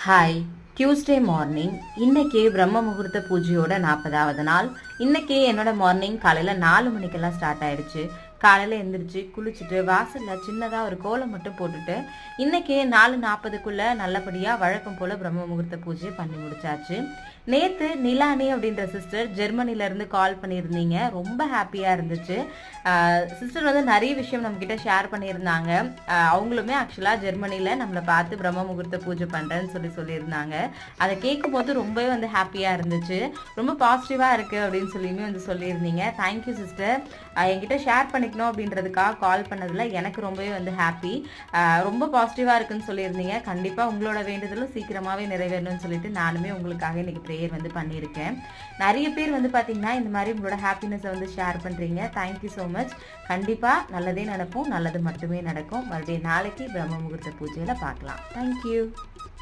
Hi, Tuesday morning. இன்னைக்கு பிரம்ம முகூர்த்த பூஜையோட 40வது நாள். இன்னைக்கு என்னோட மார்னிங் காலையில் 4 மணிக்கெல்லாம் ஸ்டார்ட் ஆயிடுச்சு. காலையில் எழுந்திரிச்சு குளிச்சுட்டு வாசலில் சின்னதாக ஒரு கோலம் மட்டும் போட்டுட்டு இன்னைக்கு 4:40க்குள்ளே நல்லபடியாக வழக்கம் போல் பிரம்ம முகூர்த்த பூஜையை பண்ணி முடிச்சாச்சு. நேற்று நிலானி அப்படின்ற சிஸ்டர் ஜெர்மனிலேருந்து கால் பண்ணியிருந்தீங்க. ரொம்ப ஹாப்பியாக இருந்துச்சு. சிஸ்டர் வந்து நிறைய விஷயம் நம்மக்கிட்ட ஷேர் பண்ணியிருந்தாங்க. அவங்களுமே ஆக்சுவலாக ஜெர்மனியில் நம்மளை பார்த்து பிரம்ம முகூர்த்த பூஜை பண்ணுறேன்னு சொல்லியிருந்தாங்க. அதை கேட்கும் போது ரொம்பவே வந்து ஹாப்பியாக இருந்துச்சு. ரொம்ப பாசிட்டிவாக இருக்குது அப்படின்னு சொல்லியுமே வந்து சொல்லியிருந்தீங்க. Thank you sister. என்கிட்ட ஷேர் பண்ணிக்கணும் அப்படின்றதுக்காக கால் பண்ணதில் எனக்கு ரொம்பவே வந்து ஹாப்பி. ரொம்ப பாசிட்டிவாக இருக்குன்னு சொல்லியிருந்தீங்க. கண்டிப்பாக உங்களோட வேண்டுதலும் சீக்கிரமாகவே நிறைவேறணும்னு சொல்லிட்டு நானுமே உங்களுக்காக இன்னைக்கு ப்ரேயர் வந்து பண்ணியிருக்கேன். நிறைய பேர் வந்து பார்த்தீங்கன்னா இந்த மாதிரி உங்களோட ஹாப்பினஸை வந்து ஷேர் பண்ணுறீங்க. Thank you so much. கண்டிப்பாக நல்லதே நடக்கும், நல்லது மட்டுமே நடக்கும். மறுபடியும் நாளைக்கு பிரம்ம முகூர்த்த பூஜையில் பார்க்கலாம். தேங்க்யூ.